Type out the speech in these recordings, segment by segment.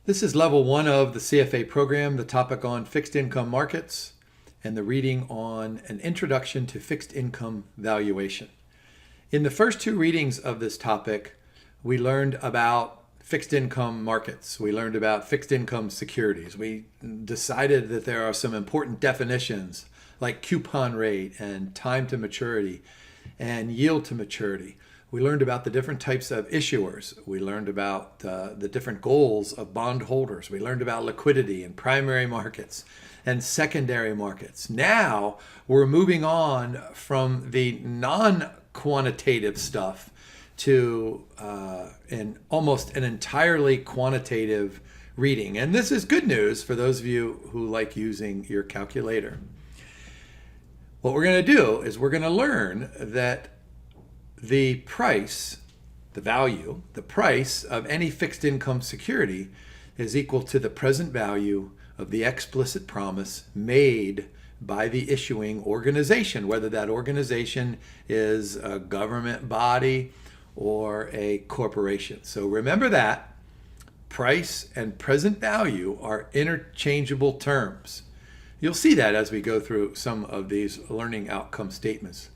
This is level 1 of the CFA program, the topic on fixed income markets, and the reading on an introduction to fixed income valuation. In the first 2 readings of this topic, we learned about fixed income markets. We learned about fixed income securities. We decided that there are some important definitions like coupon rate and time to maturity and yield to maturity. We learned about the different types of issuers. We learned about the different goals of bondholders. We learned about liquidity in primary markets and secondary markets. Now we're moving on from the non-quantitative stuff to almost an entirely quantitative reading. And this is good news for those of you who like using your calculator. What we're going to do is we're going to learn that the price, the value, the price of any fixed income security is equal to the present value of the explicit promise made by the issuing organization, whether that organization is a government body or a corporation. So remember that price and present value are interchangeable terms. You'll see that as we go through some of these learning outcome statements.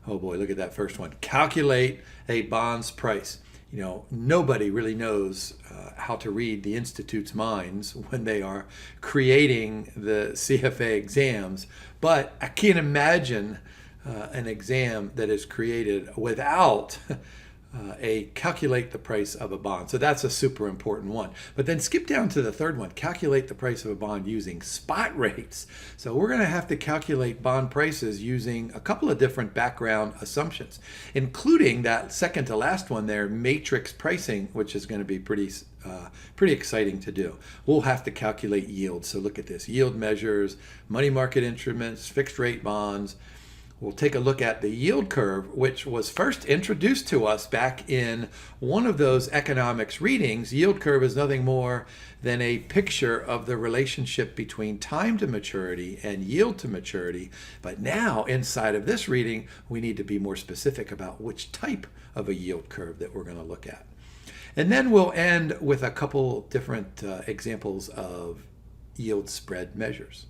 Oh boy, look at that first one. Calculate a bond's price. You know, nobody really knows how to read the Institute's minds when they are creating the CFA exams, but I can't imagine an exam that is created without a calculate the price of a bond. So that's a super important one. But then skip down to the third one, calculate the price of a bond using spot rates. So we're going to have to calculate bond prices using a couple of different background assumptions, including that second to last one there, matrix pricing, which is going to be pretty exciting to do. We'll have to calculate yield. So look at this, yield measures, money market instruments, fixed rate bonds. We'll take a look at the yield curve, which was first introduced to us back in one of those economics readings. Yield curve is nothing more than a picture of the relationship between time to maturity and yield to maturity. But now inside of this reading, we need to be more specific about which type of a yield curve that we're going to look at. And then we'll end with a couple different examples of yield spread measures.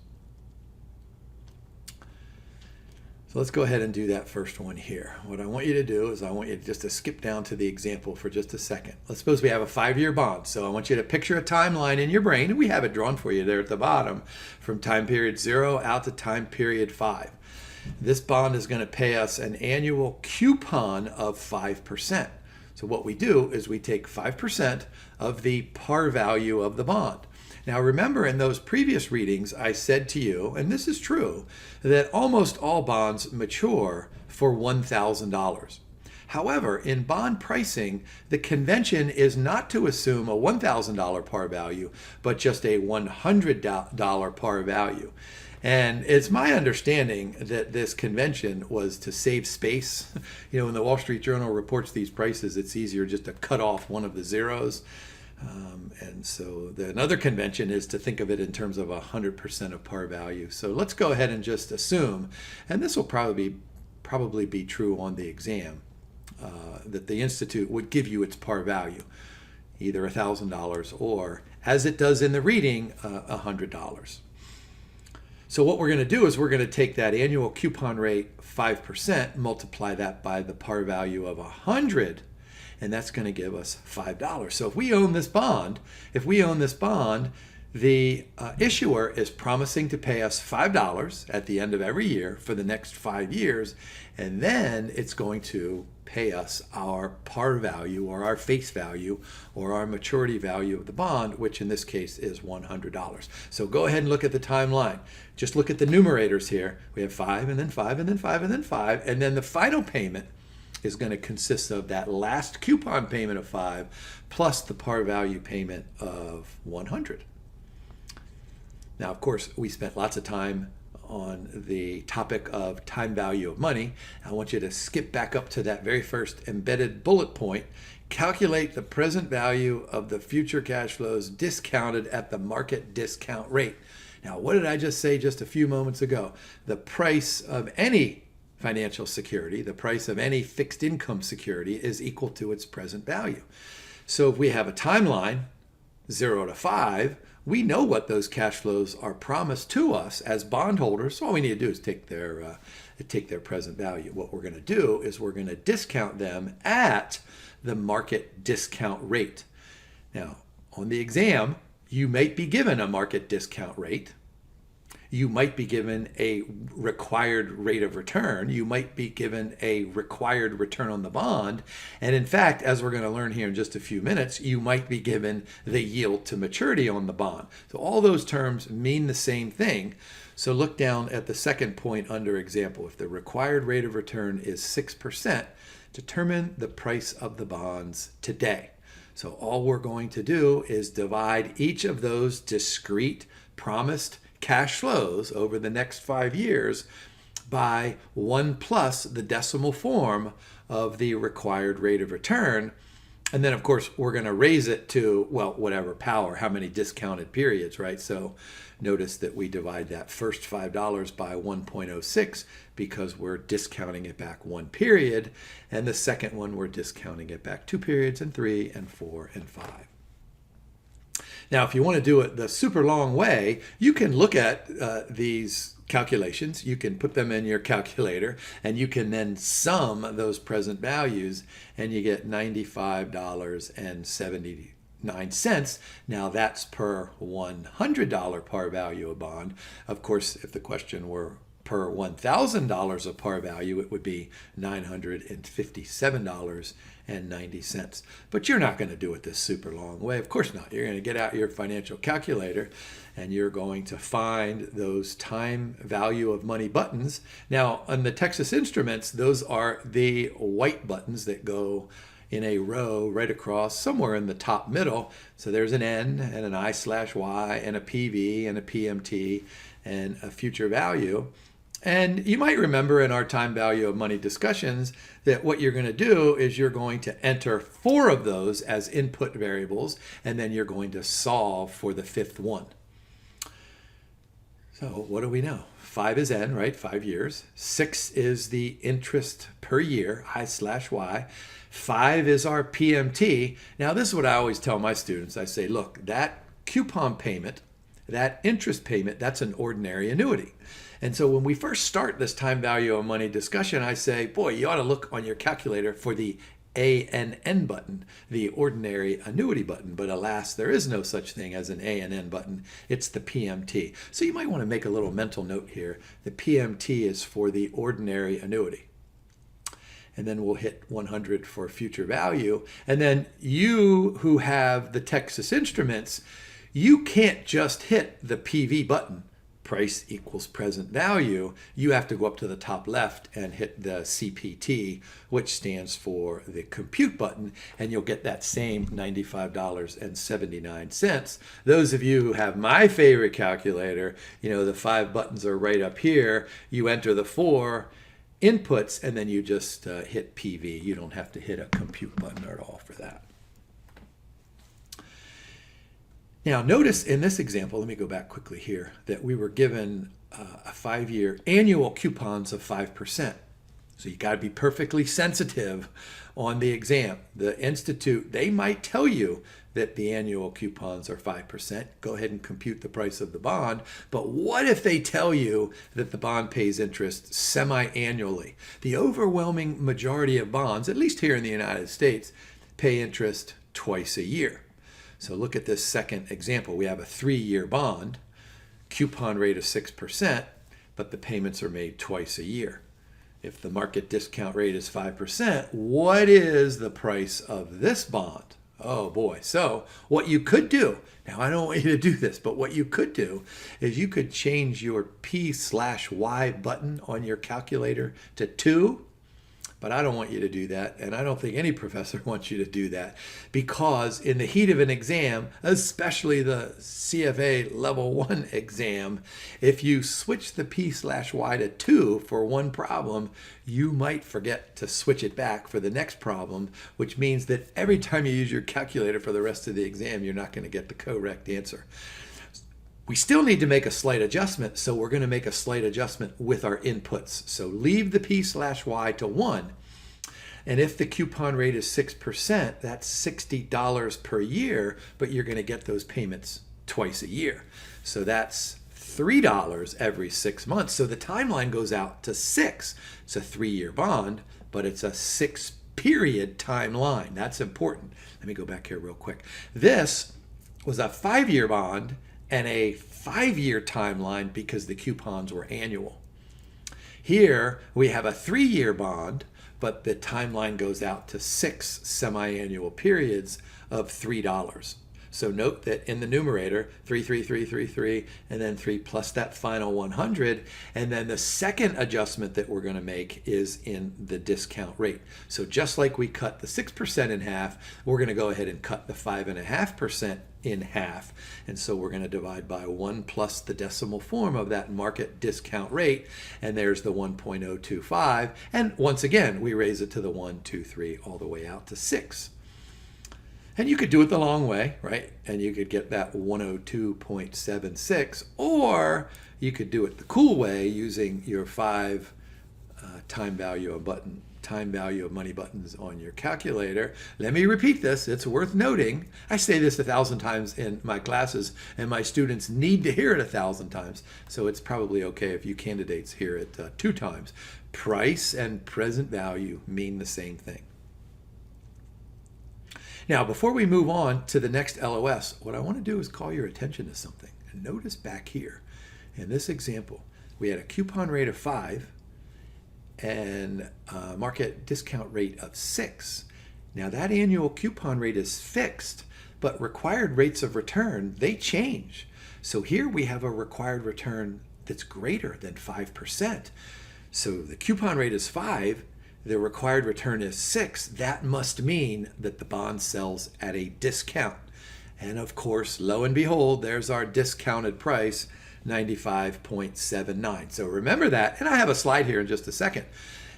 So let's go ahead and do that first one here. What I want you to do is I want you just to skip down to the example for just a second. Let's suppose we have a 5-year bond. So I want you to picture a timeline in your brain, and we have it drawn for you there at the bottom, from time period 0 out to time period 5. This bond is going to pay us an annual coupon of 5%. So what we do is we take 5% of the par value of the bond. Now remember, in those previous readings, I said to you, and this is true, that almost all bonds mature for $1,000. However, in bond pricing, the convention is not to assume a $1,000 par value, but just a $100 par value. And it's my understanding that this convention was to save space. You know, when the Wall Street Journal reports these prices, it's easier just to cut off one of the zeros. And so another convention is to think of it in terms of 100% of par value. So let's go ahead and just assume, and this will probably be true on the exam, that the Institute would give you its par value, either $1,000 or, as it does in the reading, $100. So what we're going to do is we're going to take that annual coupon rate 5%, multiply that by the par value of 100, and that's going to give us $5. So if we own this bond, the issuer is promising to pay us $5 at the end of every year for the next 5 years, and then it's going to pay us our par value or our face value or our maturity value of the bond, which in this case is $100. So go ahead and look at the timeline. Just look at the numerators here. We have 5 and then 5 and then 5 and then 5, and then the final payment is going to consist of that last coupon payment of 5 plus the par value payment of 100. Now, of course, we spent lots of time on the topic of time value of money. I want you to skip back up to that very first embedded bullet point. Calculate the present value of the future cash flows discounted at the market discount rate. Now, what did I just say just a few moments ago? The price of any financial security, the price of any fixed income security, is equal to its present value. So if we have a timeline, 0 to 5, we know what those cash flows are promised to us as bondholders. So all we need to do is take their present value. What we're going to do is we're going to discount them at the market discount rate. Now, on the exam, you might be given a market discount rate. You might be given a required rate of return. You might be given a required return on the bond. And in fact, as we're going to learn here in just a few minutes, you might be given the yield to maturity on the bond. So all those terms mean the same thing. So look down at the second point under example. If the required rate of return is 6%, determine the price of the bonds today. So all we're going to do is divide each of those discrete promised cash flows over the next 5 years by 1 plus the decimal form of the required rate of return. And then, of course, we're going to raise it to, well, whatever power, how many discounted periods, right? So notice that we divide that first $5 by 1.06 because we're discounting it back 1 period. And the second one, we're discounting it back 2 periods and 3 and 4 and 5. Now, if you want to do it the super long way, you can look at these calculations. You can put them in your calculator, and you can then sum those present values, and you get $95.79. Now, that's per $100 par value of bond. Of course, if the question were per $1,000 of par value, it would be $957.90. But you're not going to do it this super long way. Of course not. You're going to get out your financial calculator and you're going to find those time value of money buttons. Now, on the Texas Instruments, those are the white buttons that go in a row right across somewhere in the top middle. So there's an N and an I/Y and a PV and a PMT and a future value. And you might remember in our time value of money discussions that what you're going to do is you're going to enter 4 of those as input variables, and then you're going to solve for the 5th one. So what do we know? 5 is N, right? 5 years. 6 is the interest per year, I/Y. 5 is our PMT. Now, this is what I always tell my students. I say, look, that coupon payment, that interest payment, that's an ordinary annuity. And so when we first start this time value of money discussion, I say, boy, you ought to look on your calculator for the ANN button, the ordinary annuity button. But alas, there is no such thing as an ANN button. It's the PMT. So you might want to make a little mental note here. The PMT is for the ordinary annuity. And then we'll hit 100 for future value. And then you who have the Texas Instruments, you can't just hit the PV button, price equals present value. You have to go up to the top left and hit the CPT, which stands for the compute button, and you'll get that same $95.79. Those of you who have my favorite calculator, you know, the 5 buttons are right up here. You enter the 4 inputs, and then you just hit PV. You don't have to hit a compute button at all for that. Now, notice in this example, let me go back quickly here, that we were given a 5-year annual coupons of 5%. So you got to be perfectly sensitive on the exam. The Institute, they might tell you that the annual coupons are 5%. Go ahead and compute the price of the bond. But what if they tell you that the bond pays interest semi-annually? The overwhelming majority of bonds, at least here in the United States, pay interest twice a year. So look at this second example. We have a 3-year bond, coupon rate of 6%, but the payments are made twice a year. If the market discount rate is 5%, what is the price of this bond? Oh boy. So what you could do, now I don't want you to do this, but what you could do is you could change your P/Y button on your calculator to 2. But I don't want you to do that, and I don't think any professor wants you to do that, because in the heat of an exam, especially the CFA Level 1 exam, if you switch the P/Y to 2 for one problem, you might forget to switch it back for the next problem, which means that every time you use your calculator for the rest of the exam, you're not going to get the correct answer. We still need to make a slight adjustment, so we're going to make a slight adjustment with our inputs. So leave the P/Y to 1. And if the coupon rate is 6%, that's $60 per year, but you're going to get those payments twice a year. So that's $3 every 6 months. So the timeline goes out to 6. It's a 3-year bond, but it's a 6-period timeline. That's important. Let me go back here real quick. This was a 5-year bond and a 5-year timeline because the coupons were annual. Here we have a 3-year bond, but the timeline goes out to 6 semi-annual periods of $3. So note that in the numerator, 33333, and then 3 plus that final 100. And then the second adjustment that we're going to make is in the discount rate. So just like we cut the 6% in half, we're going to go ahead and cut the 5.5% in half. And so we're going to divide by 1 plus the decimal form of that market discount rate. And there's the 1.025. And once again, we raise it to the 1, 2, 3, all the way out to 6. And you could do it the long way, right? And you could get that 102.76, or you could do it the cool way using your 5 time value of money buttons on your calculator. Let me repeat this. It's worth noting. I say this 1,000 times in my classes, and my students need to hear it 1,000 times. So it's probably okay if you candidates hear it 2 times. Price and present value mean the same thing. Now, before we move on to the next LOS, what I want to do is call your attention to something. And notice back here, in this example, we had a coupon rate of 5 and a market discount rate of 6. Now, that annual coupon rate is fixed, but required rates of return, they change. So here we have a required return that's greater than 5%. So the coupon rate is 5. The required return is 6, that must mean that the bond sells at a discount. And of course, lo and behold, there's our discounted price, 95.79. So remember that, and I have a slide here in just a second.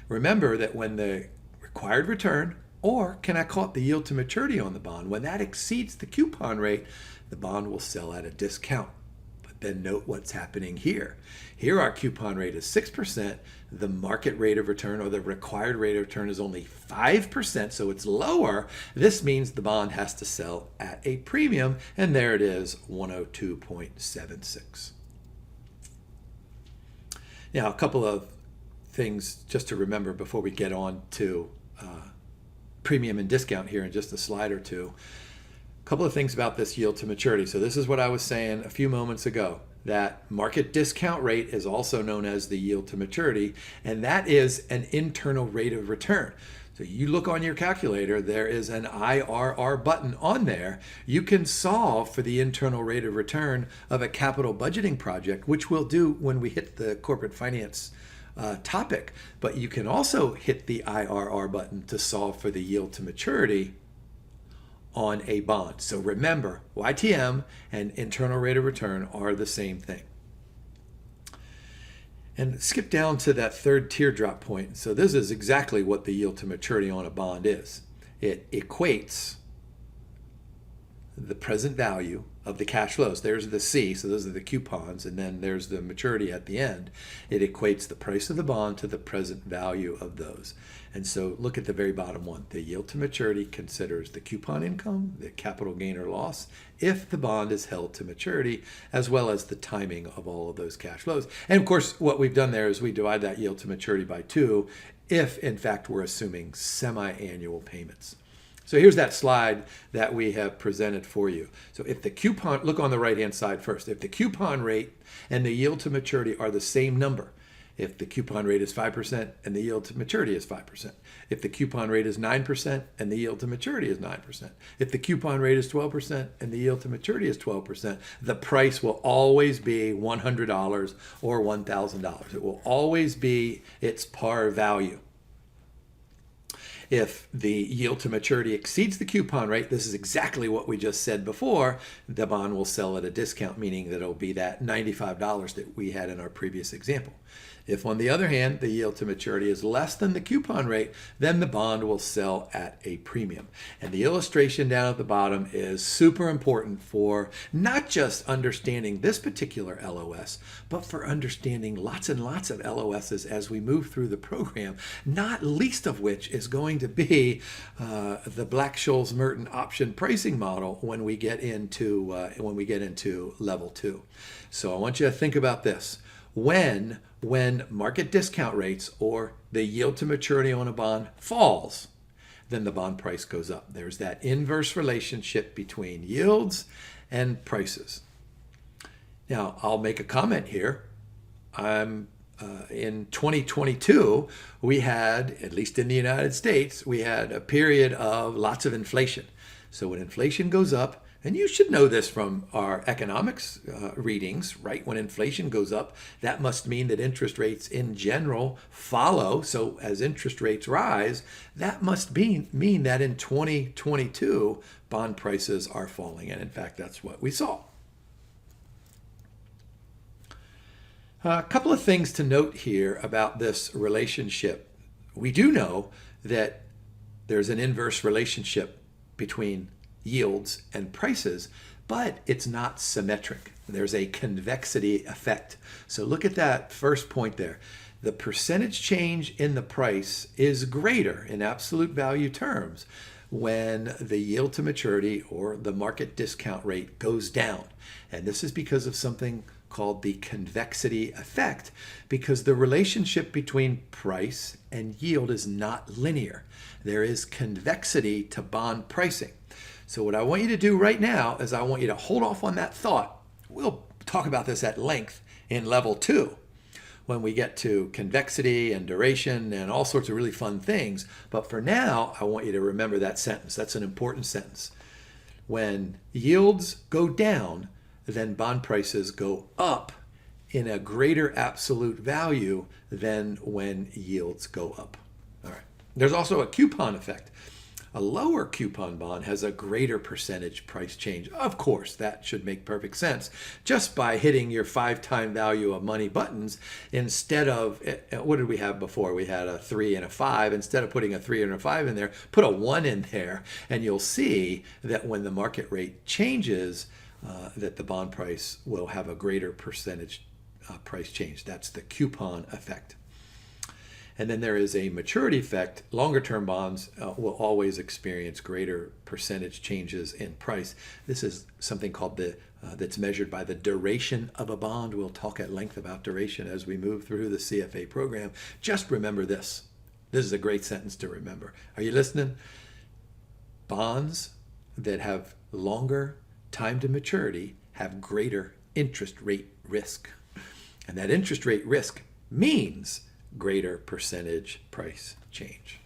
Remember that when the required return, or can I call it the yield to maturity on the bond, when that exceeds the coupon rate, the bond will sell at a discount. But then note what's happening here. Here our coupon rate is 6%. The market rate of return, or the required rate of return, is only 5%, so it's lower. This means the bond has to sell at a premium, and there it is, 102.76. Now, a couple of things just to remember before we get on to premium and discount here in just a slide or two. A couple of things about this yield to maturity. So this is what I was saying a few moments ago. That market discount rate is also known as the yield to maturity, and that is an internal rate of return. So you look on your calculator, there is an IRR button on there. You can solve for the internal rate of return of a capital budgeting project, which we'll do when we hit the corporate finance topic. But you can also hit the IRR button to solve for the yield to maturity on a bond. So remember, YTM and internal rate of return are the same thing. And skip down to that third teardrop point. So this is exactly what the yield to maturity on a bond is. It equates the present value of the cash flows. There's the C, so those are the coupons, and then there's the maturity at the end. It equates the price of the bond to the present value of those. And so look at the very bottom one. The yield to maturity considers the coupon income, the capital gain or loss, if the bond is held to maturity, as well as the timing of all of those cash flows. And of course, what we've done there is we divide that yield to maturity by 2 if, in fact, we're assuming semi-annual payments. So here's that slide that we have presented for you. So if the coupon, look on the right-hand side first. If the coupon rate and the yield to maturity are the same number, if the coupon rate is 5% and the yield to maturity is 5%, if the coupon rate is 9% and the yield to maturity is 9%, if the coupon rate is 12% and the yield to maturity is 12%, the price will always be $100 or $1,000. It will always be its par value. If the yield to maturity exceeds the coupon rate, this is exactly what we just said before, the bond will sell at a discount, meaning that it'll be that $95 that we had in our previous example. If, on the other hand, the yield to maturity is less than the coupon rate, then the bond will sell at a premium. And the illustration down at the bottom is super important for not just understanding this particular LOS, but for understanding lots and lots of LOSs as we move through the program, not least of which is going going to be the Black-Scholes-Merton option pricing model when we get into level 2. So I want you to think about this. When market discount rates or the yield to maturity on a bond falls, then the bond price goes up. There's that inverse relationship between yields and prices. Now, I'll make a comment here. In 2022, we had, at least in the United States, we had a period of lots of inflation. So when inflation goes up, and you should know this from our economics readings, right? When inflation goes up, that must mean that interest rates in general follow. So as interest rates rise, that must mean that in 2022, bond prices are falling. And in fact, that's what we saw. A couple of things to note here about this relationship. We do know that there's an inverse relationship between yields and prices, but it's not symmetric. There's a convexity effect. So look at that first point there. The percentage change in the price is greater in absolute value terms when the yield to maturity or the market discount rate goes down. And this is because of something called the convexity effect, because the relationship between price and yield is not linear. There is convexity to bond pricing. So what I want you to do right now is I want you to hold off on that thought. We'll talk about this at length in level 2 when we get to convexity and duration and all sorts of really fun things. But for now, I want you to remember that sentence. That's an important sentence. When yields go down, then bond prices go up in a greater absolute value than when yields go up. All right. There's also a coupon effect. A lower coupon bond has a greater percentage price change. Of course, that should make perfect sense. Just by hitting your 5-time value of money buttons, instead of, what did we have before? We had a 3 and a 5. Instead of putting a 3 and a 5 in there, put a 1 in there, and you'll see that when the market rate changes, that the bond price will have a greater percentage price change. That's the coupon effect. And then there is a maturity effect. Longer term bonds will always experience greater percentage changes in price. This is something called that's measured by the duration of a bond. We'll talk at length about duration as we move through the CFA program. Just remember this. This is a great sentence to remember. Are you listening? Bonds that have longer time to maturity have greater interest rate risk. And that interest rate risk means greater percentage price change.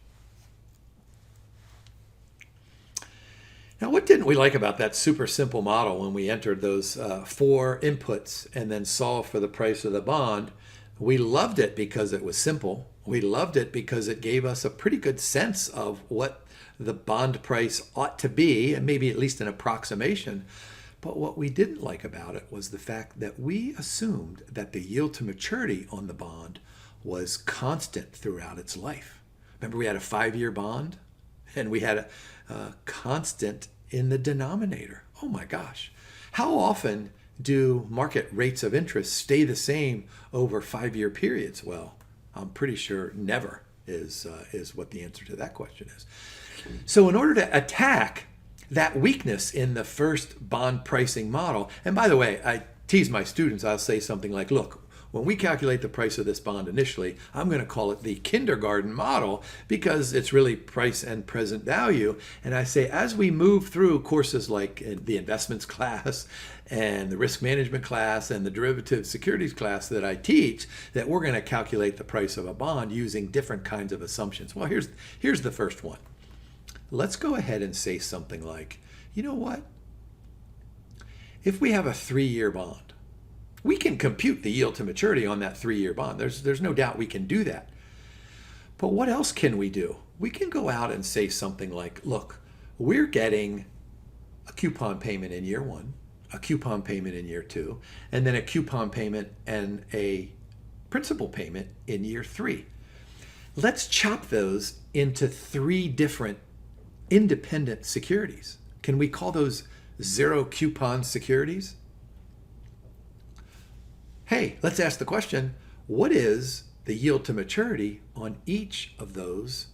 Now, what didn't we like about that super simple model when we entered those 4 inputs and then solved for the price of the bond? We loved it because it was simple. We loved it because it gave us a pretty good sense of what the bond price ought to be, and maybe at least an approximation. But what we didn't like about it was the fact that we assumed that the yield to maturity on the bond was constant throughout its life. Remember, we had a 5-year bond and we had a constant in the denominator. Oh my gosh. How often do market rates of interest stay the same over 5-year periods? Well, I'm pretty sure never is what the answer to that question is. So in order to attack that weakness in the first bond pricing model, and by the way, I tease my students, I'll say something like, look, when we calculate the price of this bond initially, I'm going to call it the kindergarten model because it's really price and present value. And I say, as we move through courses like the investments class and the risk management class and the derivative securities class that I teach, that we're going to calculate the price of a bond using different kinds of assumptions. Well, here's the first one. Let's go ahead and say something like, you know what? If we have a 3-year bond, we can compute the yield to maturity on that 3-year bond. There's no doubt we can do that. But what else can we do? We can go out and say something like, look, we're getting a coupon payment in year 1, a coupon payment in year 2, and then a coupon payment and a principal payment in year 3. Let's chop those into 3 different independent securities. Can we call those zero coupon securities? Hey, let's ask the question, what is the yield to maturity on each of those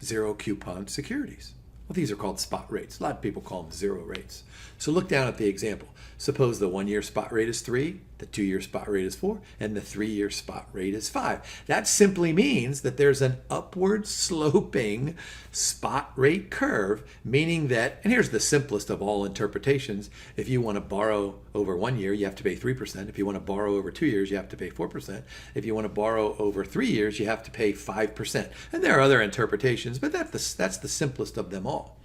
zero coupon securities. Well, these are called spot rates. A lot of people call them zero rates. So look down at the example. Suppose the 1 year spot rate is 3, the 2 year spot rate is 4, and the 3 year spot rate is 5. That simply means that there's an upward sloping spot rate curve, meaning that, and here's the simplest of all interpretations, if you want to borrow over 1 year, you have to pay 3%. If you want to borrow over 2 years, you have to pay 4%. If you want to borrow over 3 years, you have to pay 5%. And there are other interpretations, but that's the simplest of them all.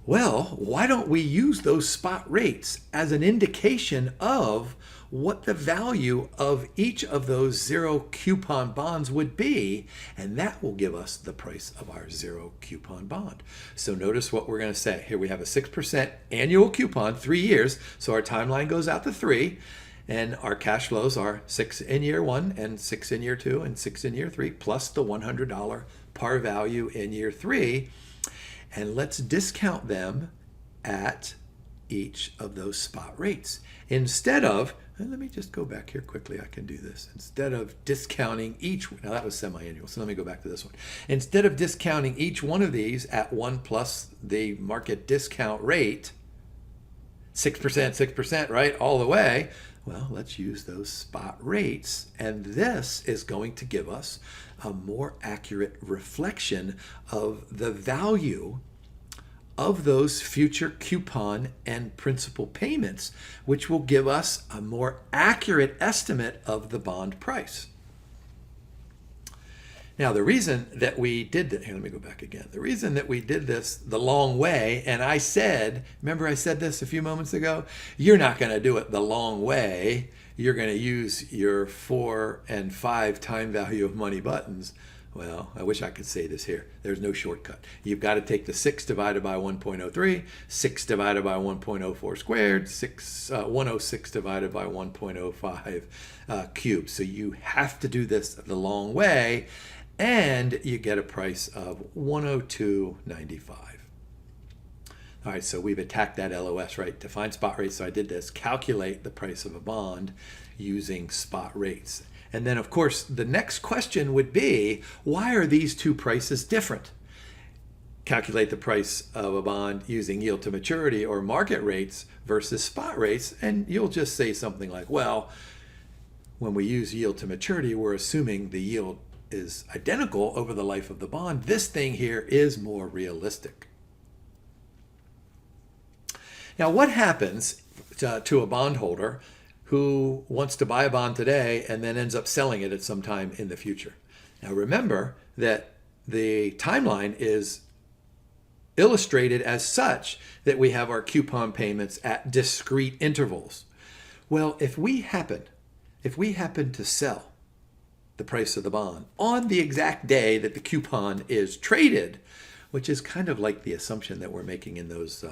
Well, why don't we use those spot rates as an indication of what the value of each of those zero coupon bonds would be, and that will give us the price of our zero coupon bond. So notice what we're going to say. Here we have a 6% annual coupon, 3 years, so our timeline goes out to 3, and our cash flows are 6 in year 1 and 6 in year 2 and 6 in year 3, plus the $100 par value in year 3. And let's discount them at each of those spot rates. Instead of, and let me just go back here quickly, I can do this. Instead of discounting each, now that was semi-annual, so let me go back to this one. Instead of discounting each one of these at 1 plus the market discount rate, 6%, 6%, right, all the way, well, let's use those spot rates, and this is going to give us a more accurate reflection of the value of those future coupon and principal payments, which will give us a more accurate estimate of the bond price. Now, the reason that we did that, here, let me go back again. The reason that we did this the long way, and I said, remember I said this a few moments ago? You're not going to do it the long way. You're going to use your 4 and 5 time value of money buttons. Well, I wish I could say this here. There's no shortcut. You've got to take the 6 divided by 1.03, 6 divided by 1.04 squared, 106 divided by 1.05 cubed. So you have to do this the long way, and you get a price of 102.95. All right, so we've attacked that LOS, right? Define spot rates. So I did this. Calculate the price of a bond using spot rates. And then, of course, the next question would be, why are these two prices different? Calculate the price of a bond using yield to maturity or market rates versus spot rates. And you'll just say something like, well, when we use yield to maturity, we're assuming the yield is identical over the life of the bond. This thing here is more realistic. Now, what happens to a bondholder who wants to buy a bond today and then ends up selling it at some time in the future? Now, remember that the timeline is illustrated as such that we have our coupon payments at discrete intervals. Well, if we happen to sell the price of the bond on the exact day that the coupon is traded, which is kind of like the assumption that we're making in those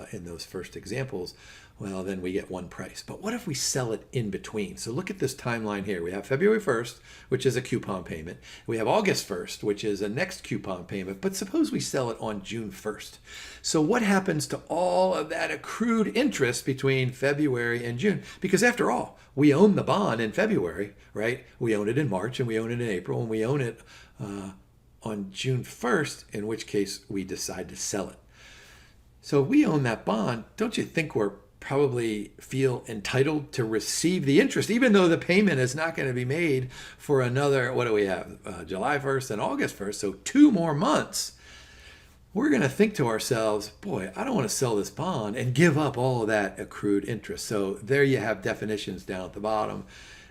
first examples, well, then we get one price. But what if we sell it in between? So look at this timeline here. We have February 1st, which is a coupon payment. We have August 1st, which is a next coupon payment. But suppose we sell it on June 1st. So what happens to all of that accrued interest between February and June? Because after all, we own the bond in February, right? We own it in March, and we own it in April, and we own it on June 1st, in which case we decide to sell it. So if we own that bond, don't you think we're probably feel entitled to receive the interest, even though the payment is not going to be made for another, what do we have, July 1st and August 1st, so 2 more months. We're going to think to ourselves, boy, I don't want to sell this bond and give up all of that accrued interest. So there you have definitions down at the bottom.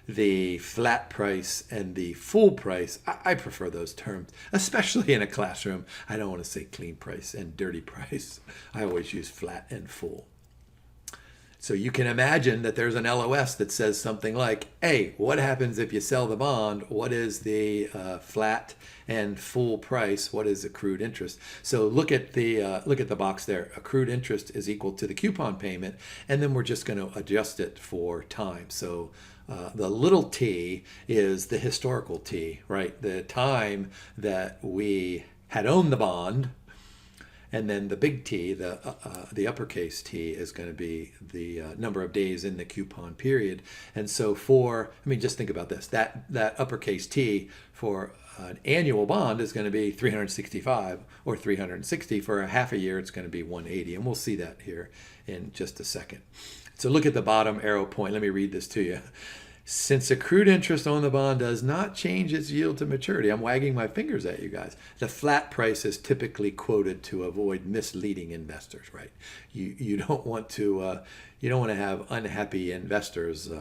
The flat price and the full price. I prefer those terms, especially in a classroom. I don't want to say clean price and dirty price. I always use flat and full. So you can imagine that there's an LOS that says something like, hey, what happens if you sell the bond? What is the flat and full price? What is accrued interest? So look at the box there. Accrued interest is equal to the coupon payment, and then we're just going to adjust it for time. So the little t is the historical t, right? The time that we had owned the bond, And then the big T, the uppercase T, is going to be the number of days in the coupon period. And so just think about this. That uppercase T for an annual bond is going to be 365 or 360. For a half a year, it's going to be 180. And we'll see that here in just a second. So look at the bottom arrow point. Let me read this to you. Since accrued interest on the bond does not change its yield to maturity, I'm wagging my fingers at you guys. The flat price is typically quoted to avoid misleading investors, right? You don't want to have unhappy investors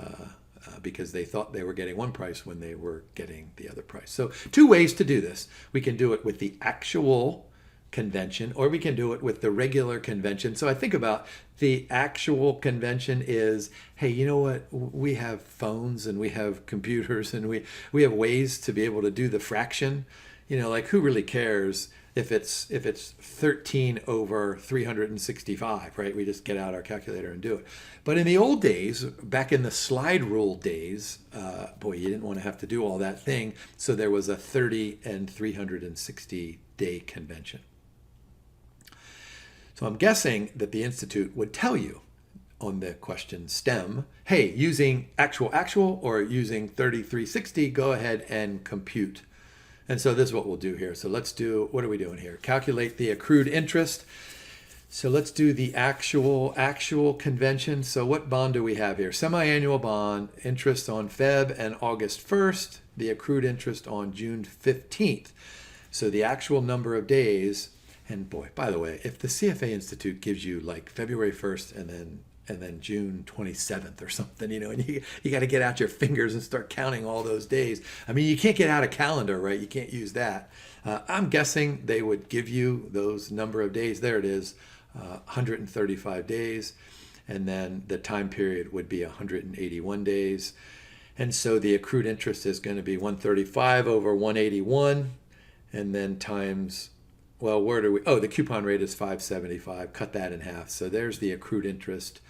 because they thought they were getting one price when they were getting the other price. So two ways to do this. We can do it with the actual convention, or we can do it with the regular convention. So I think about the actual convention is, hey, you know what? We have phones and we have computers and we have ways to be able to do the fraction. Like who really cares if it's 13 over 365, right? We just get out our calculator and do it. But in the old days, back in the slide rule days, you didn't want to have to do all that thing. So there was a 30 and 360 day convention. So I'm guessing that the Institute would tell you on the question STEM, hey, using actual or using 3360, go ahead and compute. And so this is what we'll do here. So let's do, what are we doing here? Calculate the accrued interest. So let's do the actual convention. So what bond do we have here? Semi-annual bond, interest on Feb and August 1st, the accrued interest on June 15th. So the actual number of days. And boy, by the way, if the CFA Institute gives you like February 1st and then June 27th or something, and you got to get out your fingers and start counting all those days. I mean, you can't get out a calendar, right? You can't use that. I'm guessing they would give you those number of days. There it is, 135 days. And then the time period would be 181 days. And so the accrued interest is going to be 135 over 181. And then times... Well, where do we? Oh, the coupon rate is 5.75. Cut that in half. So there's the accrued interest,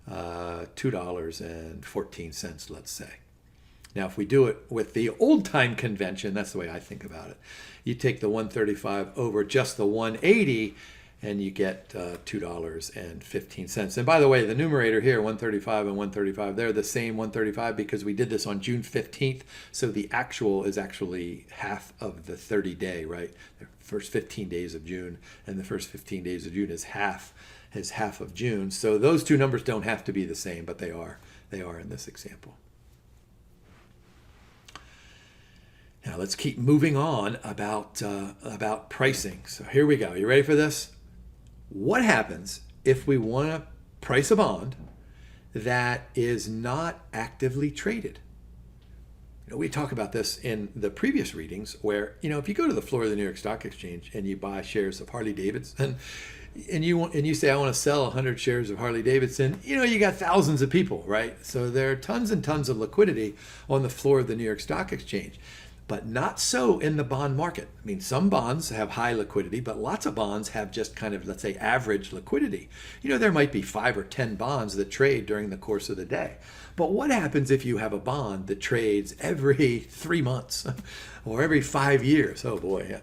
$2.14, let's say. Now, if we do it with the old time convention, that's the way I think about it. You take the 135 over just the 180, and you get $2.15. And by the way, the numerator here, 135 and 135, they're the same 135 because we did this on June 15th. So the actual is actually half of the 30-day, right? The first 15 days of June, and the first 15 days of June is half of June. So those two numbers don't have to be the same, but they are in this example. Now let's keep moving on about pricing. So here we go. You ready for this? What happens if we want to price a bond that is not actively traded? We talk about this in the previous readings where, if you go to the floor of the New York Stock Exchange and you buy shares of Harley Davidson and you say, I want to sell 100 shares of Harley Davidson, you got thousands of people, right? So there are tons and tons of liquidity on the floor of the New York Stock Exchange. But not so in the bond market. I mean, some bonds have high liquidity, but lots of bonds have just kind of, let's say, average liquidity. There might be 5 or 10 bonds that trade during the course of the day. But what happens if you have a bond that trades every 3 months or every 5 years? Oh boy,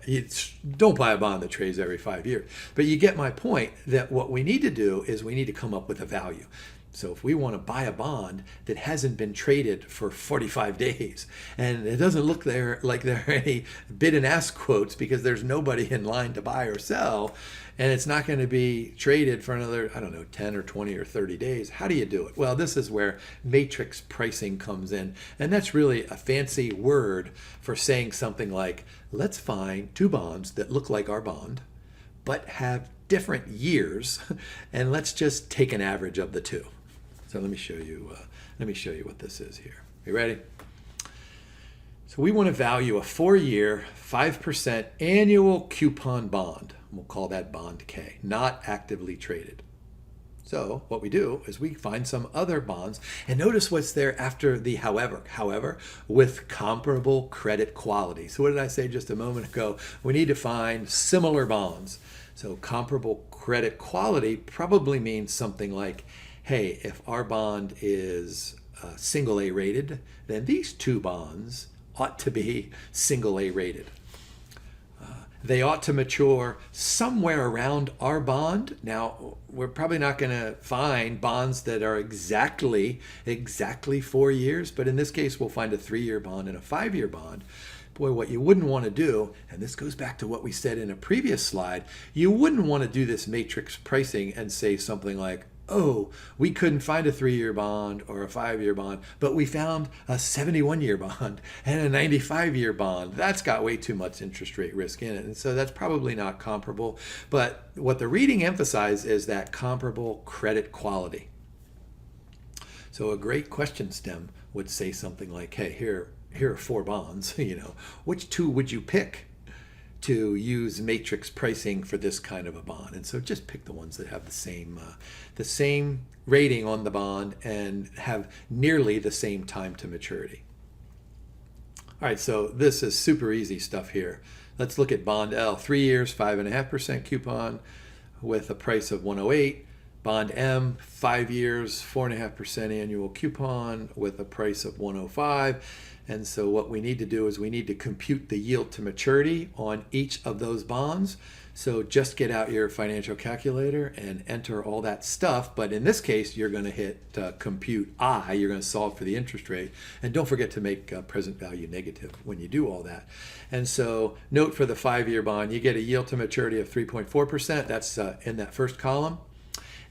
don't buy a bond that trades every 5 years. But you get my point that what we need to do is we need to come up with a value. So if we want to buy a bond that hasn't been traded for 45 days, and it doesn't look like there are any bid and ask quotes because there's nobody in line to buy or sell, and it's not going to be traded for another, 10 or 20 or 30 days, how do you do it? Well, this is where matrix pricing comes in, and that's really a fancy word for saying something like, let's find two bonds that look like our bond, but have different years, and let's just take an average of the two. So let me show you what this is here. You ready? So we want to value a 4-year, 5% annual coupon bond. We'll call that bond K, not actively traded. So what we do is we find some other bonds, and notice what's there after the however, with comparable credit quality. So what did I say just a moment ago? We need to find similar bonds. So comparable credit quality probably means something like, hey, if our bond is single A rated, then these two bonds ought to be single A rated. They ought to mature somewhere around our bond. Now, we're probably not going to find bonds that are exactly 4 years, but in this case, we'll find a 3-year bond and a 5-year bond. Boy, what you wouldn't want to do, and this goes back to what we said in a previous slide, you wouldn't want to do this matrix pricing and say something like, oh, we couldn't find a 3-year bond or a 5-year bond, but we found a 71-year bond and a 95-year bond. That's got way too much interest rate risk in it. And so that's probably not comparable. But what the reading emphasizes is that comparable credit quality. So a great question stem would say something like, hey, here are 4 bonds, which 2 would you pick to use matrix pricing for this kind of a bond? And so just pick the ones that have the same rating on the bond and have nearly the same time to maturity. All right, so this is super easy stuff here. Let's look at bond L, 3 years, 5.5% coupon with a price of 108. Bond M, 5 years, 4.5% annual coupon with a price of 105. And so what we need to do is we need to compute the yield to maturity on each of those bonds. So just get out your financial calculator and enter all that stuff. But in this case, you're going to hit compute I. You're going to solve for the interest rate. And don't forget to make present value negative when you do all that. And so note for the 5-year bond, you get a yield to maturity of 3.4%. That's in that first column.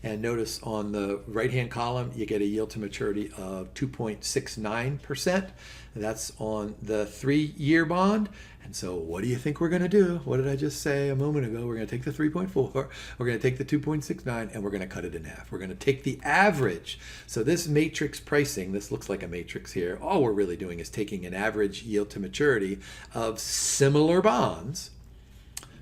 And notice on the right-hand column, you get a yield to maturity of 2.69%. That's on the 3-year bond. And so what do you think we're going to do? What did I just say a moment ago? We're going to take the 3.4, we're going to take the 2.69, and we're going to cut it in half. We're going to take the average. So this matrix pricing, this looks like a matrix here. All we're really doing is taking an average yield to maturity of similar bonds.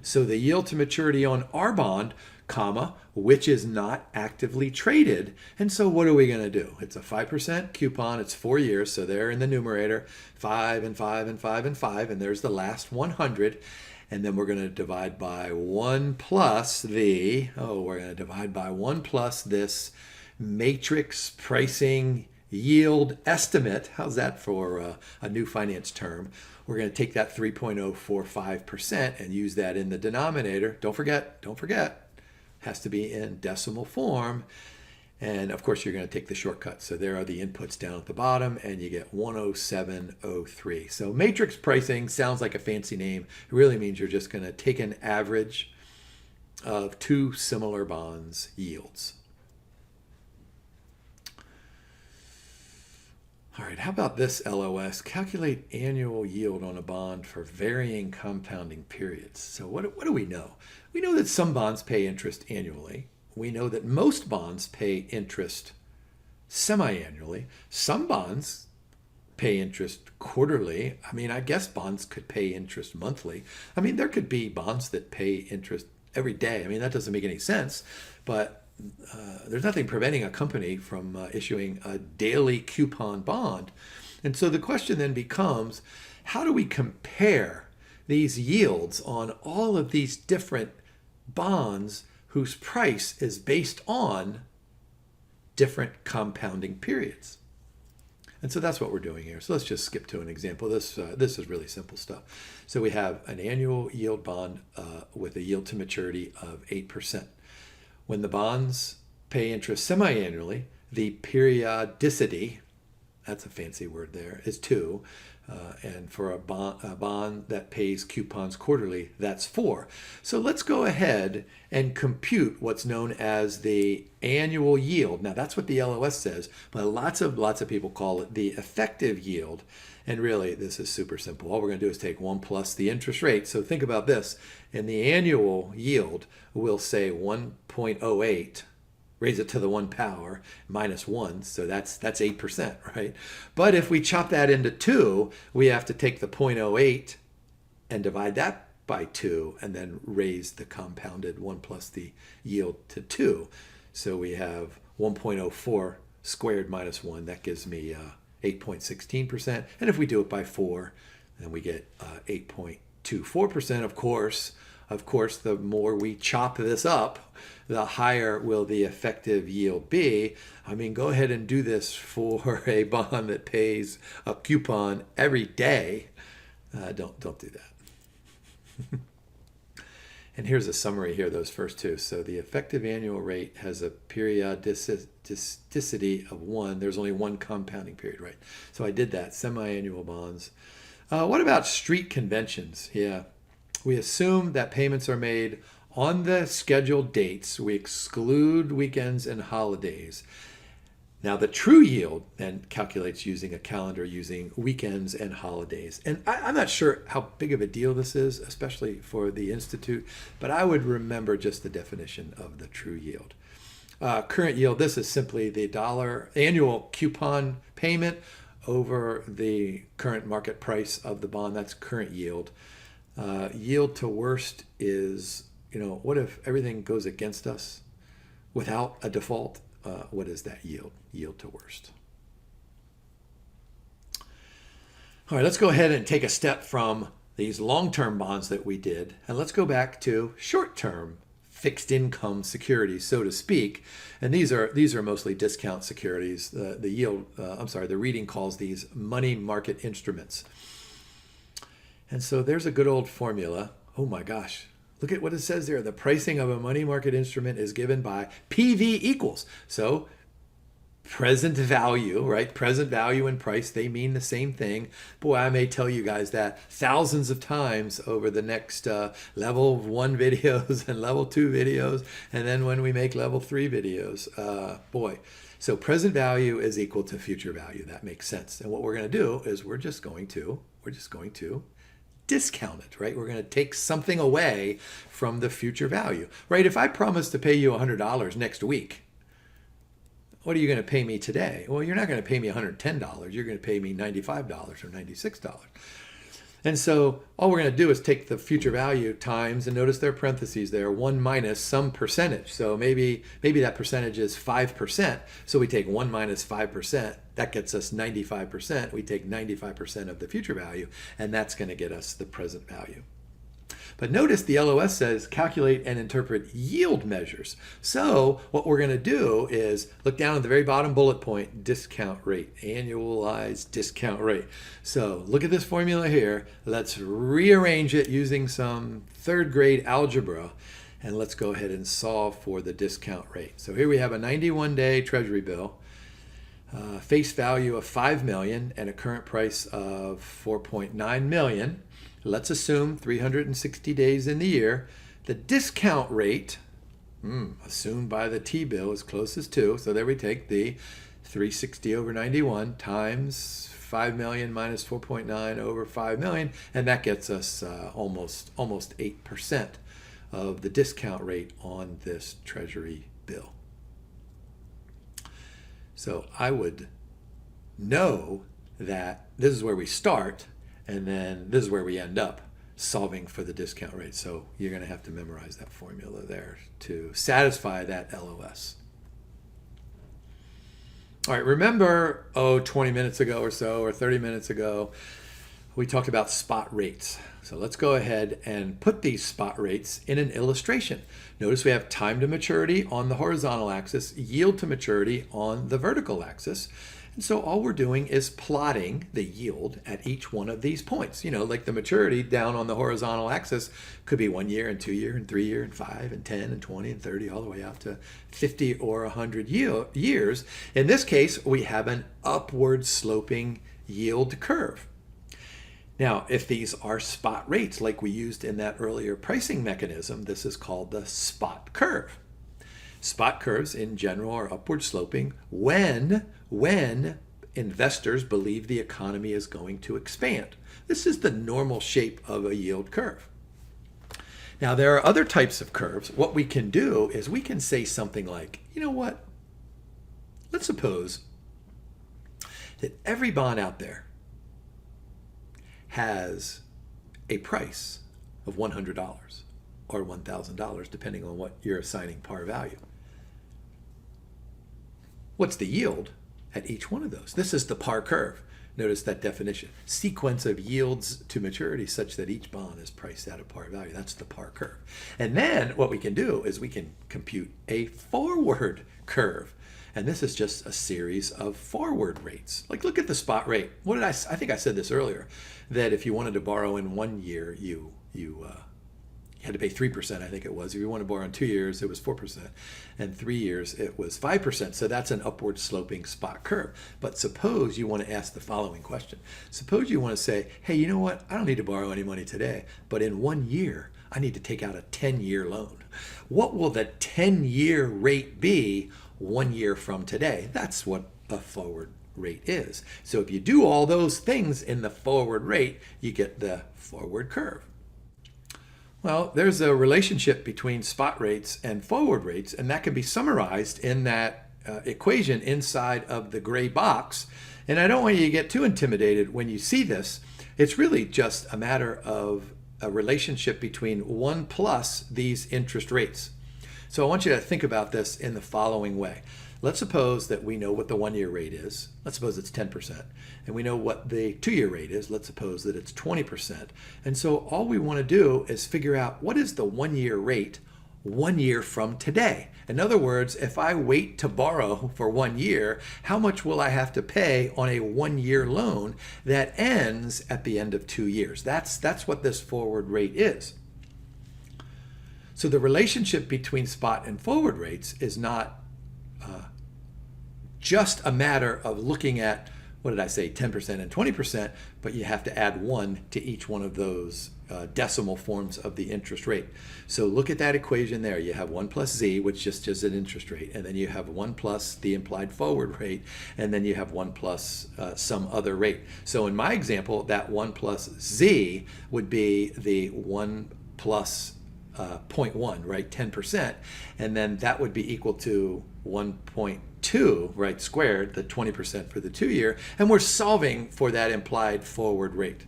So the yield to maturity on our bond, comma, which is not actively traded. And so what are we going to do? It's a 5% coupon. It's 4 years. So there in the numerator, 5 and 5 and 5 and 5. And there's the last 100. And then we're going to divide by 1 plus we're going to divide by 1 plus this matrix pricing yield estimate. How's that for a new finance term? We're going to take that 3.045% and use that in the denominator. Don't forget, has to be in decimal form. And of course, you're going to take the shortcut. So there are the inputs down at the bottom, and you get 107.03. So matrix pricing sounds like a fancy name. It really means you're just going to take an average of 2 similar bonds' yields. All right, how about this LOS? Calculate annual yield on a bond for varying compounding periods. So what do we know? We know that some bonds pay interest annually. We know that most bonds pay interest semi-annually. Some bonds pay interest quarterly. I mean, I guess bonds could pay interest monthly. I mean, there could be bonds that pay interest every day. I mean, that doesn't make any sense, but there's nothing preventing a company from issuing a daily coupon bond. And so the question then becomes, how do we compare these yields on all of these different bonds whose price is based on different compounding periods? And so that's what we're doing here. So let's just skip to an example. This is really simple stuff. So we have an annual yield bond with a yield to maturity of 8%. When the bonds pay interest semi-annually, the periodicity, that's a fancy word there, is 2. And for a bond that pays coupons quarterly, that's 4. So let's go ahead and compute what's known as the annual yield. Now that's what the LOS says, but lots of people call it the effective yield. And really, this is super simple. All we're going to do is take 1 plus the interest rate. So think about this. In the annual yield, we'll say 1.08, raise it to the 1 power, minus 1. So that's 8%, right? But if we chop that into 2, we have to take the 0.08 and divide that by 2, and then raise the compounded 1 plus the yield to 2. So we have 1.04 squared minus 1. That gives me 8.16%. And if we do it by 4, then we get 8.24%. Of course, the more we chop this up, the higher will the effective yield be. I mean, go ahead and do this for a bond that pays a coupon every day. Don't do that. And here's a summary here, those first two. So the effective annual rate has a periodicity of 1. There's only one compounding period, right? So I did that, semi-annual bonds. What about street conventions? Yeah, we assume that payments are made on the scheduled dates. We exclude weekends and holidays. Now, the true yield then calculates using a calendar using weekends and holidays. And I'm not sure how big of a deal this is, especially for the Institute, but I would remember just the definition of the true yield. Current yield, this is simply the dollar annual coupon payment over the current market price of the bond. That's current yield. Yield to worst is, what if everything goes against us without a default? What is that yield? Yield to worst. All right, let's go ahead and take a step from these long-term bonds that we did, and let's go back to short-term fixed income securities, so to speak. And these are mostly discount securities. The reading calls these money market instruments. And so there's a good old formula. Oh my gosh. Look at what it says there. The pricing of a money market instrument is given by PV equals. So present value, right? Present value and price, they mean the same thing. Boy, I may tell you guys that thousands of times over the next level 1 videos and level 2 videos. And then when we make level 3 videos, So present value is equal to future value. That makes sense. And what we're going to do is we're just going to discount it, right? We're going to take something away from the future value, right? If I promise to pay you $100 next week, what are you going to pay me today? Well, you're not going to pay me $110. You're going to pay me $95 or $96. And so all we're going to do is take the future value times, and notice there are parentheses there, 1 minus some percentage. So maybe that percentage is 5%. So we take 1 minus 5%. That gets us 95%. We take 95% of the future value, and that's going to get us the present value. But notice the LOS says calculate and interpret yield measures. So what we're going to do is look down at the very bottom bullet point, discount rate, annualized discount rate. So look at this formula here. Let's rearrange it using some 3rd grade algebra, and let's go ahead and solve for the discount rate. So here we have a 91-day Treasury bill, face value of $5 million and a current price of $4.9 million. Let's assume 360 days in the year. The discount rate, assumed by the T-bill, is closest to. So there we take the 360 over 91 times 5 million minus 4.9 over 5 million, and that gets us almost 8% of the discount rate on this Treasury bill. So I would know that this is where we start, and then this is where we end up solving for the discount rate. So you're going to have to memorize that formula there to satisfy that LOS. All right, remember, 20 minutes ago or so, or 30 minutes ago, we talked about spot rates. So let's go ahead and put these spot rates in an illustration. Notice we have time to maturity on the horizontal axis, yield to maturity on the vertical axis. And so all we're doing is plotting the yield at each one of these points. Like the maturity down on the horizontal axis could be 1 year and 2 year and 3 year and 5 and 10 and 20 and 30 all the way out to 50 or 100 years. In this case, we have an upward sloping yield curve. Now, if these are spot rates like we used in that earlier pricing mechanism, this is called the spot curve. Spot curves in general are upward sloping when investors believe the economy is going to expand. This is the normal shape of a yield curve. Now, there are other types of curves. What we can do is we can say something like, let's suppose that every bond out there has a price of $100 or $1,000, depending on what you're assigning par value. What's the yield at each one of those? This is the par curve. Notice that definition. Sequence of yields to maturity such that each bond is priced at a par value. That's the par curve. And then what we can do is we can compute a forward curve. And this is just a series of forward rates. Like, look at the spot rate. What did I think I said this earlier, that if you wanted to borrow in 1 year, you You had to pay 3%, I think it was. If you want to borrow in 2 years, it was 4%. And 3 years, it was 5%. So that's an upward sloping spot curve. But suppose you want to ask the following question. Suppose you want to say, hey, you know what? I don't need to borrow any money today, but in 1 year, I need to take out a 10-year loan. What will the 10-year rate be 1 year from today? That's what a forward rate is. So if you do all those things in the forward rate, you get the forward curve. Well, there's a relationship between spot rates and forward rates, and that can be summarized in that equation inside of the gray box. And I don't want you to get too intimidated when you see this. It's really just a matter of a relationship between 1 plus these interest rates. So I want you to think about this in the following way. Let's suppose that we know what the 1-year rate is. Let's suppose it's 10%. And we know what the 2-year rate is. Let's suppose that it's 20%. And so all we want to do is figure out what is the 1-year rate 1 year from today. In other words, if I wait to borrow for 1 year, how much will I have to pay on a 1-year loan that ends at the end of 2 years? That's what this forward rate is. So the relationship between spot and forward rates is not just a matter of looking at, what did I say, 10% and 20%, but you have to add 1 to each one of those decimal forms of the interest rate. So look at that equation there. You have 1 plus z, which just is an interest rate, and then you have 1 plus the implied forward rate, and then you have 1 plus some other rate. So in my example, that 1 plus z would be the 1 plus 0.1, right, 10%, and then that would be equal to 1.2, right, squared, the 20% for the 2-year, and we're solving for that implied forward rate.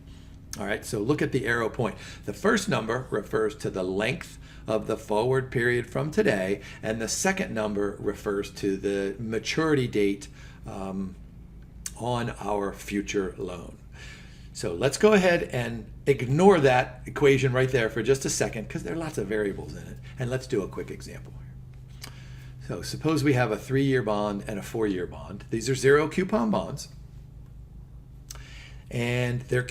All right, so look at the arrow point. The first number refers to the length of the forward period from today, and the second number refers to the maturity date on our future loan. So let's go ahead and ignore that equation right there for just a second, because there are lots of variables in it, and let's do a quick example. So suppose we have a 3-year bond and a 4-year bond. These are 0 coupon bonds, and their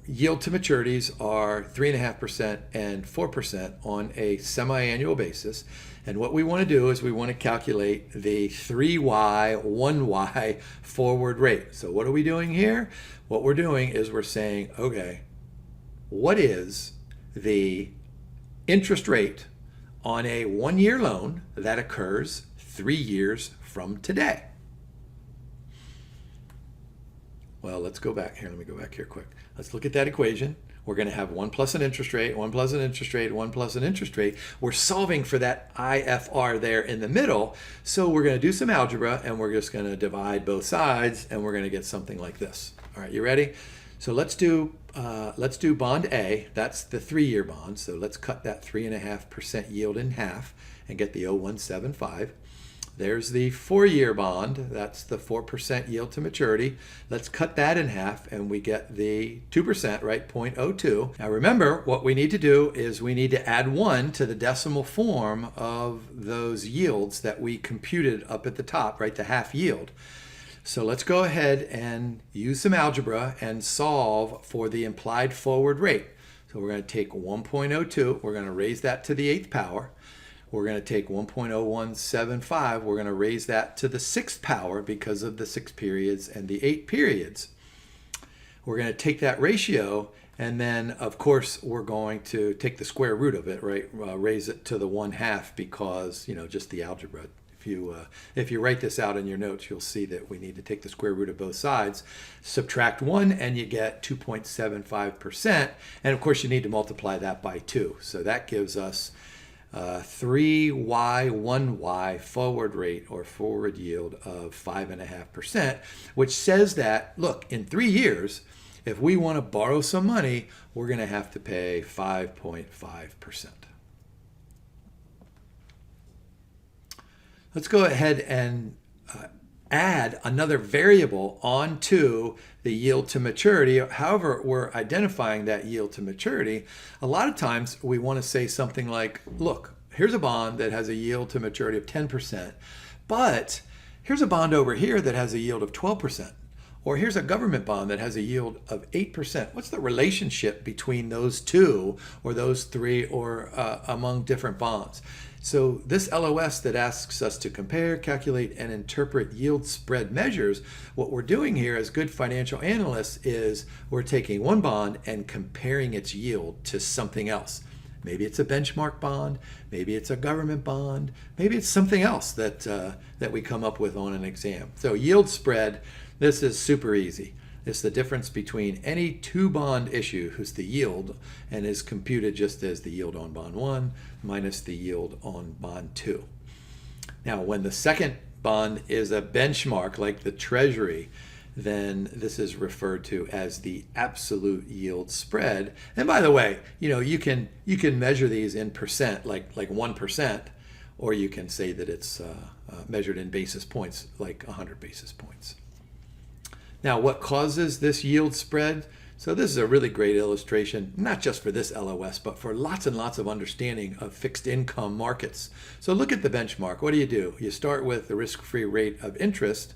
yield to maturities are 3.5% and 4% on a semi-annual basis. And what we want to do is we want to calculate the 3y, 1y forward rate. So what are we doing here? What we're doing is we're saying, okay, what is the interest rate on a 1-year loan that occurs 3 years from today? Well, let's go back here. Let me go back here quick. Let's look at that equation. We're going to have 1 plus an interest rate, 1 plus an interest rate, 1 plus an interest rate. We're solving for that IFR there in the middle. So we're going to do some algebra, and we're just going to divide both sides, and we're going to get something like this. All right, you ready? So let's do bond A. That's the 3-year bond. So let's cut that 3.5% yield in half and get the 0.175. There's the 4-year bond. That's the 4% yield to maturity. Let's cut that in half and we get the 2%, right, 0.02. Now remember, what we need to do is we need to add 1 to the decimal form of those yields that we computed up at the top, right, the half yield. So let's go ahead and use some algebra and solve for the implied forward rate. So we're going to take 1.02, we're going to raise that to the 8th power. We're going to take 1.0175, we're going to raise that to the 6th power because of the 6 periods and the 8 periods. We're going to take that ratio, and then of course we're going to take the square root of it, right? Raise it to the 1/2 because, you know, just the algebra. If you write this out in your notes, you'll see that we need to take the square root of both sides, subtract 1, and you get 2.75%. And of course you need to multiply that by 2. So that gives us 3y, 1y forward rate or forward yield of 5.5%, which says that, look, in 3 years, if we want to borrow some money, we're going to have to pay 5.5%. Let's go ahead and add another variable onto the yield to maturity. However we're identifying that yield to maturity, a lot of times we want to say something like, look, here's a bond that has a yield to maturity of 10%, but here's a bond over here that has a yield of 12%. Or here's a government bond that has a yield of 8%. What's the relationship between those two or those three or among different bonds? So this LOS that asks us to compare, calculate, and interpret yield spread measures, what we're doing here as good financial analysts is we're taking one bond and comparing its yield to something else. Maybe it's a benchmark bond, maybe it's a government bond, maybe it's something else that we come up with on an exam. So yield spread, this is super easy. It's the difference between any two bond issue whose the yield and is computed just as the yield on bond 1 minus the yield on bond 2. Now, when the second bond is a benchmark like the Treasury, then this is referred to as the absolute yield spread. And by the way, you can measure these in percent, like 1%, or you can say that it's measured in basis points, like 100 basis points. Now, what causes this yield spread? So this is a really great illustration, not just for this LOS, but for lots and lots of understanding of fixed income markets. So look at the benchmark. What do? You start with the risk-free rate of interest.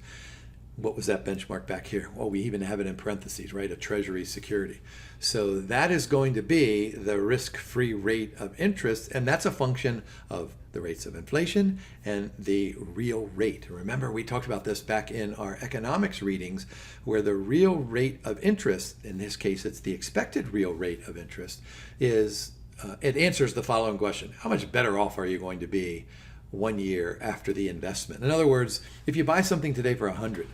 What was that benchmark back here? Well, we even have it in parentheses, right? A Treasury security. So that is going to be the risk-free rate of interest, and that's a function of the rates of inflation and the real rate. Remember, we talked about this back in our economics readings, where the real rate of interest, in this case it's the expected real rate of interest, is it answers the following question: how much better off are you going to be 1 year after the investment? In other words, if you buy something today for 100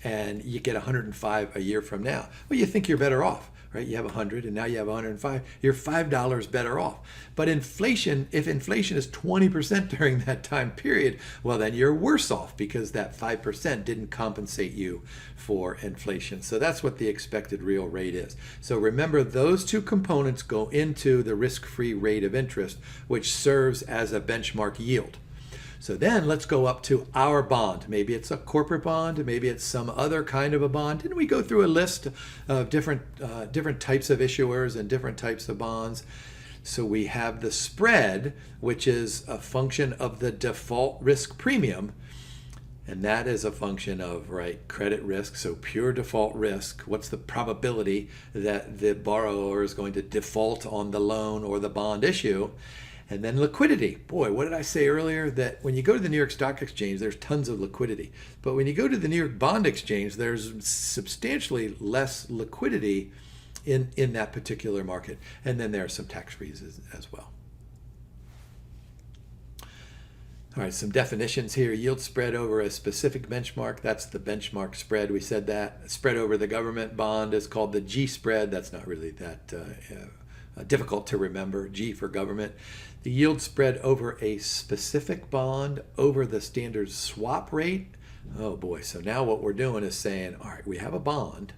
and you get 105 a year from now, well, you think you're better off, right? You have 100 and now you have 105. You're $5 better off. But inflation, if inflation is 20% during that time period, well, then you're worse off because that 5% didn't compensate you for inflation. So that's what the expected real rate is. So remember, those two components go into the risk-free rate of interest, which serves as a benchmark yield. So then let's go up to our bond. Maybe it's a corporate bond, maybe it's some other kind of a bond. And we go through a list of different types of issuers and different types of bonds. So we have the spread, which is a function of the default risk premium. And that is a function of, right, credit risk, so pure default risk. What's the probability that the borrower is going to default on the loan or the bond issue? And then liquidity. Boy, what did I say earlier? That when you go to the New York Stock Exchange, there's tons of liquidity. But when you go to the New York Bond Exchange, there's substantially less liquidity in that particular market. And then there are some tax reasons as well. All right, some definitions here. Yield spread over a specific benchmark. That's the benchmark spread. We said that. Spread over the government bond is called the G spread. That's not really that difficult to remember. G for government. The yield spread over a specific bond over the standard swap rate. Oh boy, so now what we're doing is saying, all right, we have a bond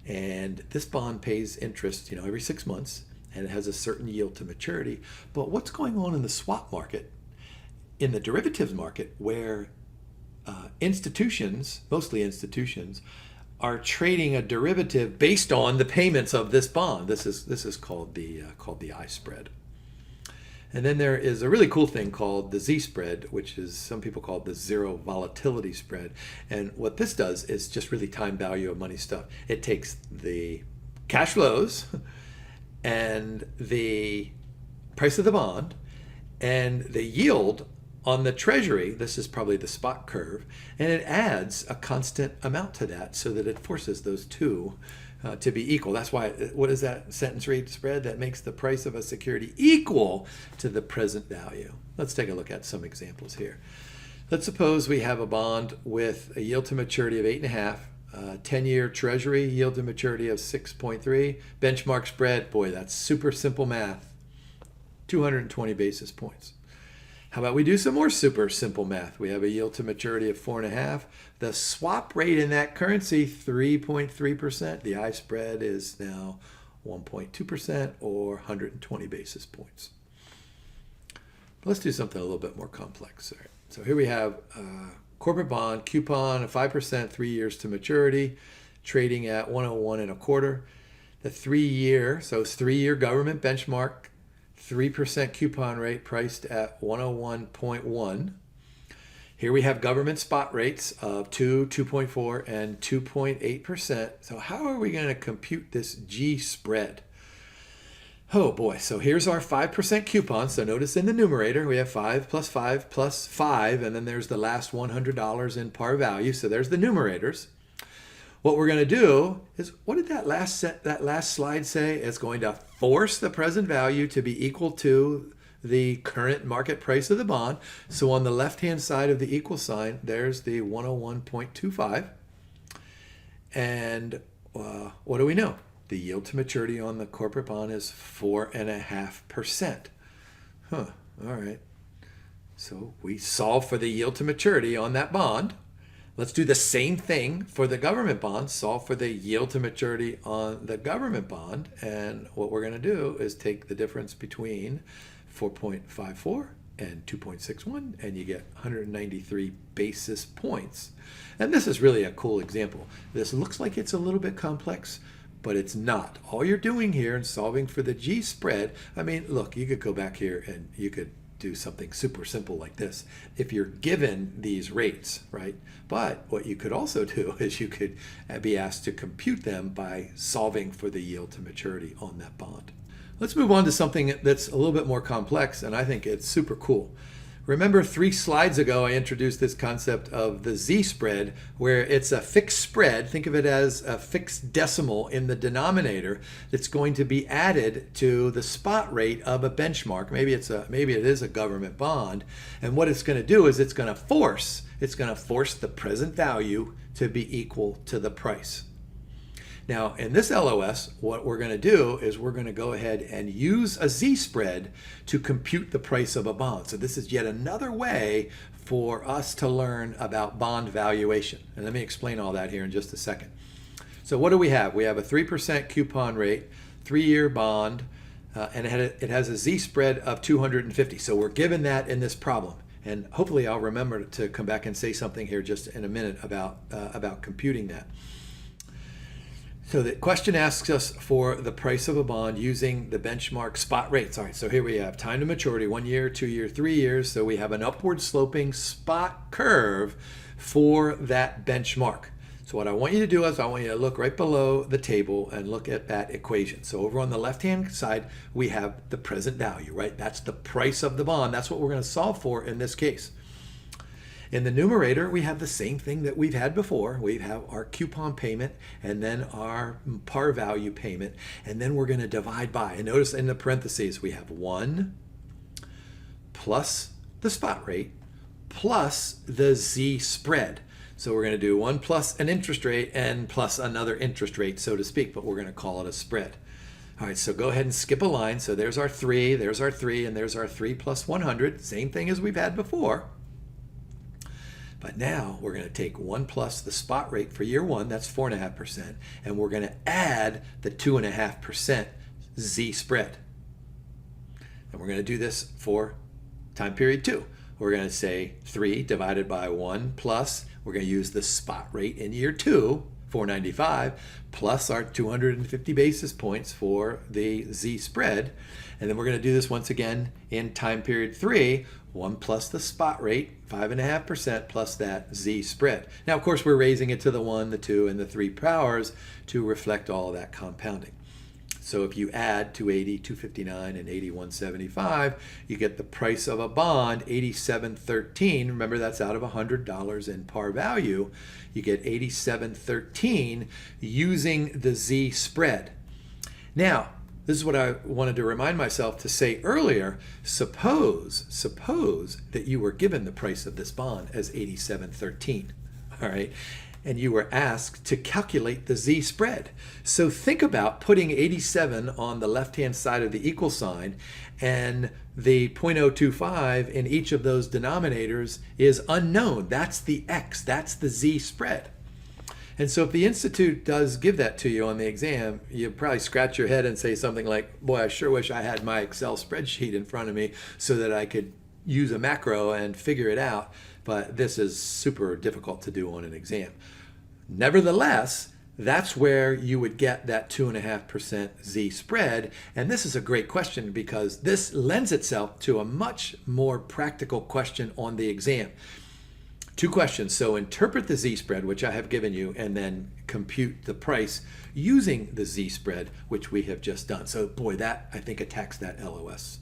and this bond pays interest, every 6 months, and it has a certain yield to maturity. But what's going on in the swap market, in the derivatives market, where institutions, mostly institutions, are trading a derivative based on the payments of this bond? This is called the I spread. And then there is a really cool thing called the Z spread, which is some people call it the zero volatility spread. And what this does is just really time value of money stuff. It takes the cash flows and the price of the bond and the yield on the Treasury. This is probably the spot curve, and it adds a constant amount to that so that it forces those two to be equal. That's why, what is that sentence rate spread? That makes the price of a security equal to the present value. Let's take a look at some examples here. Let's suppose we have a bond with a yield to maturity of 8.5, 10-year Treasury yield to maturity of 6.3, benchmark spread, boy, that's super simple math, 220 basis points. How about we do some more super simple math? We have a yield to maturity of 4.5. The swap rate in that currency, 3.3%. The I spread is now 1.2% or 120 basis points. But let's do something a little bit more complex. All right. So here we have a corporate bond, coupon of 5%, 3 years to maturity, trading at 101.25. The 3-year, so it's 3-year government benchmark, 3% coupon rate priced at 101.1. Here we have government spot rates of 2, 2.4, and 2.8%. So how are we going to compute this G spread? Oh boy, so here's our 5% coupon. So notice in the numerator, we have 5 plus 5 plus 5, and then there's the last $100 in par value. So there's the numerators. What we're going to do is, what did that last slide say? It's going to force the present value to be equal to the current market price of the bond. So on the left-hand side of the equal sign, there's the 101.25. And what do we know? The yield to maturity on the corporate bond is 4.5%. All right. So we solve for the yield to maturity on that bond. Let's do the same thing for the government bond. Solve for the yield to maturity on the government bond. And what we're going to do is take the difference between 4.54 and 2.61, and you get 193 basis points. And this is really a cool example. This looks like it's a little bit complex, but it's not. All you're doing here in solving for the G spread, I mean, look, you could go back here and you could do something super simple like this if you're given these rates, right? But what you could also do is you could be asked to compute them by solving for the yield to maturity on that bond. Let's move on to something that's a little bit more complex, and I think it's super cool. Remember 3 slides ago, I introduced this concept of the Z-spread, where it's a fixed spread. Think of it as a fixed decimal in the denominator that's going to be added to the spot rate of a benchmark. Maybe it is a government bond. And what it's going to do is it's going to force the present value to be equal to the price. Now, in this LOS, what we're going to do is we're going to go ahead and use a Z-spread to compute the price of a bond. So this is yet another way for us to learn about bond valuation. And let me explain all that here in just a second. So what do we have? We have a 3% coupon rate, 3-year bond, and it has a Z-spread of 250. So we're given that in this problem. And hopefully I'll remember to come back and say something here just in a minute about computing that. So the question asks us for the price of a bond using the benchmark spot rates. All right, so here we have time to maturity, 1 year, 2 year, 3 years. So we have an upward sloping spot curve for that benchmark. So what I want you to do is I want you to look right below the table and look at that equation. So over on the left-hand side, we have the present value, right? That's the price of the bond. That's what we're going to solve for in this case. In the numerator, we have the same thing that we've had before. We have our coupon payment and then our par value payment, and then we're going to divide by. And notice in the parentheses, we have 1 plus the spot rate plus the Z spread. So we're going to do 1 plus an interest rate and plus another interest rate, so to speak, but we're going to call it a spread. All right, so go ahead and skip a line. So there's our 3, and there's our 3 plus 100, same thing as we've had before. But now we're going to take 1 plus the spot rate for year 1, that's 4.5%, and we're going to add the 2.5% Z spread. And we're going to do this for time period 2. We're going to say 3 divided by 1 plus, we're going to use the spot rate in year 2, 495, plus our 250 basis points for the Z spread. And then we're going to do this once again in time period 3, 1 plus the spot rate, 5.5% plus that Z spread. Now, of course, we're raising it to the 1, the 2, and the 3 powers to reflect all of that compounding. So if you add 280, 259, and 8175, you get the price of a bond, 87.13. Remember, that's out of $100 in par value. You get 87.13 using the Z spread. Now, this is what I wanted to remind myself to say earlier. Suppose that you were given the price of this bond as 87.13, all right? And you were asked to calculate the Z spread. So think about putting 87 on the left-hand side of the equal sign, and the 0.025 in each of those denominators is unknown. That's the X, that's the Z spread. And so if the Institute does give that to you on the exam, you probably scratch your head and say something like, boy, I sure wish I had my Excel spreadsheet in front of me so that I could use a macro and figure it out. But this is super difficult to do on an exam. Nevertheless, that's where you would get that 2.5% Z spread. And this is a great question because this lends itself to a much more practical question on the exam. Two questions. So interpret the z-spread, which I have given you, and then compute the price using the z-spread, which we have just done. So boy, that I think attacks that LOS.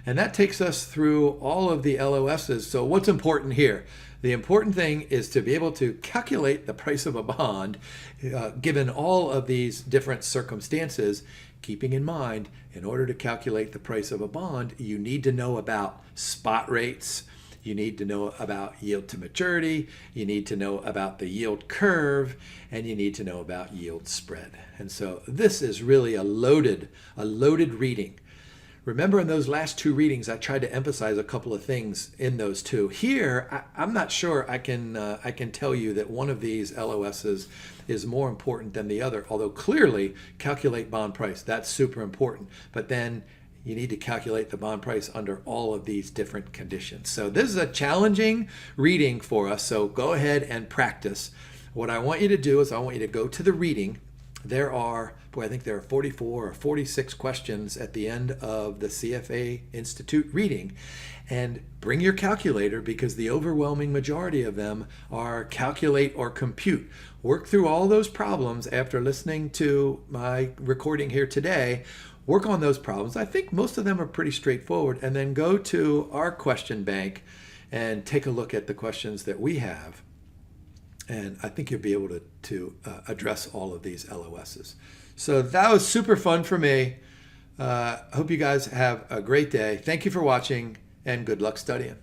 And that takes us through all of the LOSs. So what's important here? The important thing is to be able to calculate the price of a bond given all of these different circumstances, keeping in mind, in order to calculate the price of a bond, you need to know about spot rates, you need to know about yield to maturity, you need to know about the yield curve, and you need to know about yield spread. And so this is really a loaded reading. Remember, in those last two readings, I tried to emphasize a couple of things in those two. Here, I'm not sure I can tell you that one of these LOSs is more important than the other, although clearly calculate bond price. That's super important. But then you need to calculate the bond price under all of these different conditions. So this is a challenging reading for us, so go ahead and practice. What I want you to do is I want you to go to the reading. There are, I think there are 44 or 46 questions at the end of the CFA Institute reading. And bring your calculator, because the overwhelming majority of them are calculate or compute. Work through all those problems after listening to my recording here today. Work on those problems. I think most of them are pretty straightforward. And then go to our question bank and take a look at the questions that we have. And I think you'll be able to address all of these LOSs. So that was super fun for me. Hope you guys have a great day. Thank you for watching, and good luck studying.